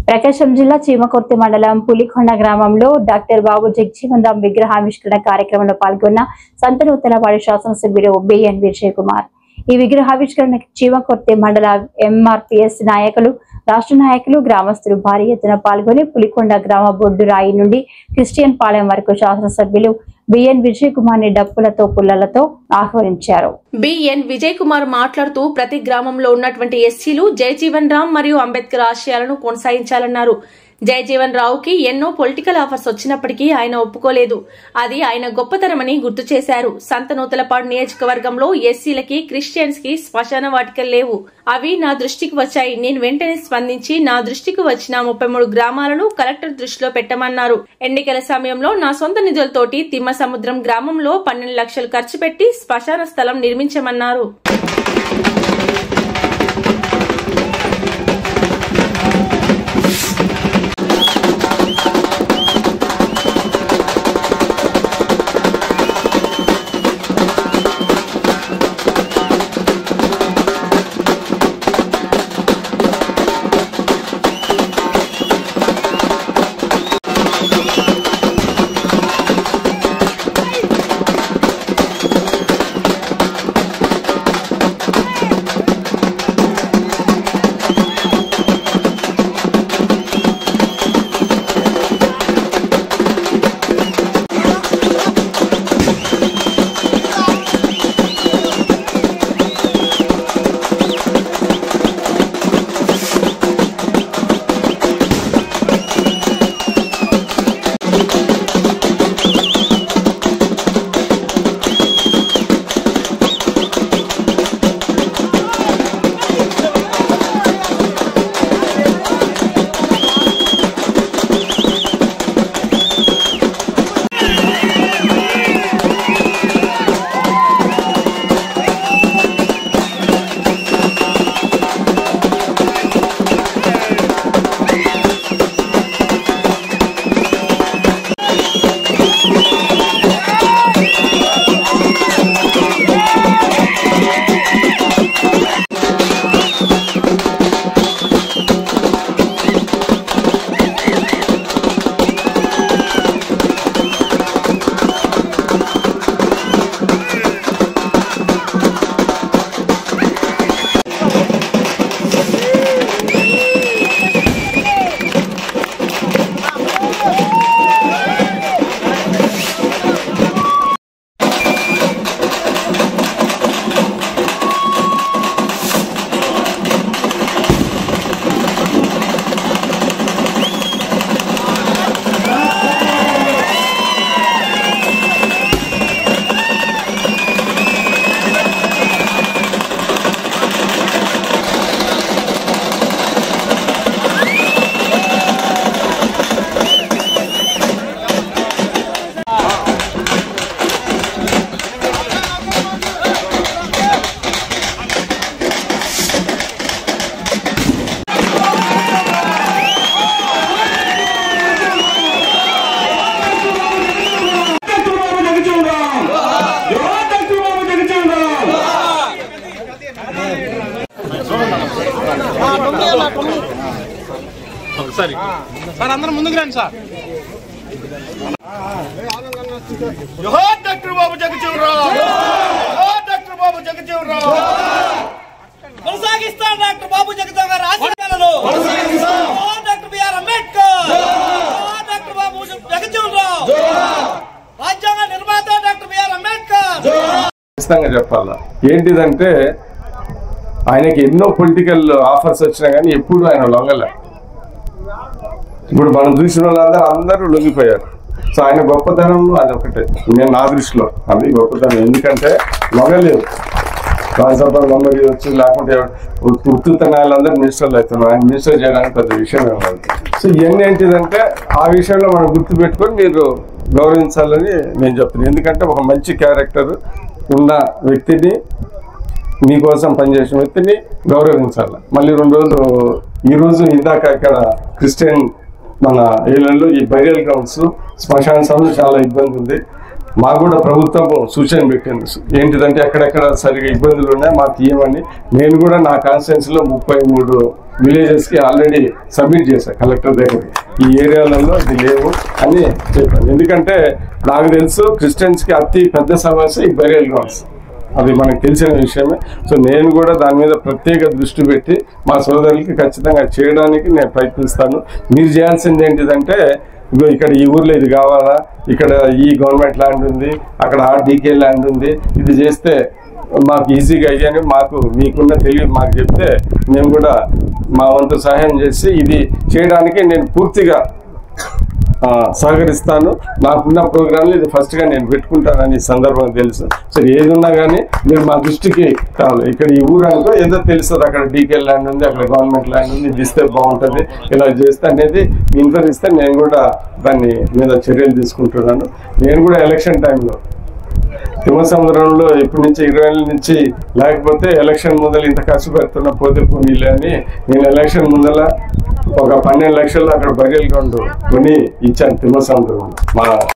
ప్రకాశం జిల్లా చీమకుర్తి మండలం పులికొండ గ్రామంలో డాక్టర్ బాబు జగజీవన్ రామ్ విగ్రహావిష్కరణ కార్యక్రమంలో పాల్గొన్న సంతనూతలపాడు శాసనసభ్యుడు బిఎన్ విజయ్ కుమార్. ఈ విగ్రహావిష్కరణ చీమకుర్తి మండల ఎంఆర్పీఎస్ నాయకులు, రాష్ట్ర నాయకులు, గ్రామస్తులు భారీ ఎత్తున పాల్గొని పులికొండ గ్రామ బొడ్డు రాయి నుండి క్రిస్టియన్ పాలెం వరకు శాసనసభ్యులు బిఎన్ విజయ్ కుమార్ ని డప్పులతో పుల్లలతో ఆహ్వానించారు. బిఎన్ విజయ్ కుమార్ మాట్లాడుతూ ప్రతి గ్రామంలో ఉన్నటువంటి ఎస్సీలు జయజీవన్ రామ్ మరియు అంబేద్కర్ ఆశయాలను కొనసాగించాలన్నారు. జయజీవన్ రావుకి ఎన్నో పొలిటికల్ ఆఫర్స్ వచ్చినప్పటికీ ఆయన ఒప్పుకోలేదు. అది ఆయన గొప్పతనమని గుర్తు చేశారు. సంతనూతలపాడు నియోజకవర్గంలో ఎస్సీలకి, క్రిస్టియన్స్ కి శ్మశాన వాటికలు లేవు. అవి నా దృష్టికి వచ్చాయి. నేను వెంటనే స్పందించి నా దృష్టికి వచ్చిన 33 గ్రామాలను కలెక్టర్ దృష్టిలో పెట్టమన్నారు. ఎన్నికల సమయంలో నా సొంత నిధులతోటి తిమ్మసముద్రం గ్రామంలో 12 లక్షలు ఖర్చు పెట్టి శ్మశాన స్థలం నిర్మించమన్నారు. సార్ అందరూ ముందుకు రండి సార్. జోహార్ డాక్టర్ బాబు జగజీవన్ రామ్, జోహార్ డాక్టర్ బాబు జగజీవన్ రామ్. కొనసాగిస్తాం డాక్టర్ బాబు జగజీవన్ రామ్ ఆశయాలను. జోహార్ డాక్టర్ బిఆర్ అంబేద్కర్, జోహార్ డాక్టర్ బాబు జగజీవన్ రామ్. రాజ్యాంగ నిర్మాత డాక్టర్ బిఆర్ అంబేద్కర్. ఖచ్చితంగా చెప్పాలా ఏంటిదంటే ఆయనకి ఎన్నో పొలిటికల్ ఆఫర్స్ వచ్చినా కానీ ఎప్పుడు ఆయన లొంగలే. ఇప్పుడు మనం చూసిన వాళ్ళందరూ లొంగిపోయారు. సో ఆయన గొప్పతనం అది ఒకటే నేను నా దృష్టిలో అది గొప్పతనం. ఎందుకంటే లొంగలేదు. రాజ్యసభ మెంబర్ వచ్చి లేకుంటే ఉత్తుతనాలందరూ మినిస్టర్లు అవుతున్నారు. ఆయన మినిస్టర్ చేయడానికి పెద్ద విషయం ఏమన్నా. సో ఇవన్నీ ఏంటిదంటే ఆ విషయంలో మనం గుర్తుపెట్టుకొని మీరు గౌరవించాలని నేను చెప్తున్నాను. ఎందుకంటే ఒక మంచి క్యారెక్టర్ ఉన్న వ్యక్తిని, మీకోసం పనిచేసిన వ్యక్తిని గౌరవించాలి. మళ్ళీ 2 రోజులు ఈరోజు ఇందాక ఇక్కడ క్రిస్టియన్ మన ఏళ్ళలో ఈ బరియల్ గ్రౌండ్స్ శ్మశాన సభలు చాలా ఇబ్బంది ఉంది. మాకు కూడా ప్రభుత్వం సూచన పెట్టింది ఏంటిదంటే ఎక్కడెక్కడ సరిగా ఇబ్బందులు ఉన్నాయి మాకు ఇవ్వమని. నేను కూడా నా కాన్స్టిట్యున్సీలో 33 విలేజెస్కి ఆల్రెడీ సబ్మిట్ చేశాను కలెక్టర్ దగ్గర, ఈ ఏరియాలలో ఇది లేవు అని చెప్పాను. ఎందుకంటే నాకు తెలుసు క్రిస్టియన్స్కి అతి పెద్ద సమస్య ఈ బరియల్ గ్రౌండ్స్, అది మనకు తెలిసిన విషయమే. సో నేను కూడా దాని మీద ప్రత్యేక దృష్టి పెట్టి మా సోదరులకి ఖచ్చితంగా చేయడానికి నేను ప్రయత్నిస్తాను. మీరు చేయాల్సింది ఏంటిదంటే ఇక్కడ ఈ ఊర్లో ఇది కావాలా, ఇక్కడ ఈ గవర్నమెంట్ ల్యాండ్ ఉంది, అక్కడ డీకే ల్యాండ్ ఉంది, ఇది చేస్తే మాకు ఈజీగా అయ్యాని మీకున్న తెలివి మాకు చెప్తే మేము కూడా మా వంతు సహాయం చేసి ఇది చేయడానికి నేను పూర్తిగా సహకరిస్తాను. నాకున్న ప్రోగ్రాంలు ఇది ఫస్ట్గా నేను పెట్టుకుంటానని ఈ సందర్భంగా తెలుసు. సో ఏది ఉన్నా కానీ మీరు మా దృష్టికి కావాలి. ఇక్కడ ఈ ఊరు అనుకో ఏదో తెలుస్తుంది, అక్కడ డీకే ల్యాండ్ ఉంది, అక్కడ గవర్నమెంట్ ల్యాండ్ ఉంది, ఇది ఇస్తే బాగుంటుంది, ఇలా చేస్తే అనేది మీ ఇన్ఫర్ ఇస్తే నేను కూడా దాన్ని మీద చర్యలు తీసుకుంటున్నాను. నేను కూడా ఎలక్షన్ టైంలో తిమ్మసముద్రంలో ఇప్పటి నుంచి 20 ఏళ్ళ నుంచి లేకపోతే ఎలక్షన్ ముందర ఇంత ఖర్చు పెడుతున్నా పోతే పోనీలే అని నేను ఎలక్షన్ ముందర ఒక 12 లక్షలు అక్కడ బరియల్ గ్రౌండ్ కొని ఇచ్చాను తిమ్మసముద్రం. మా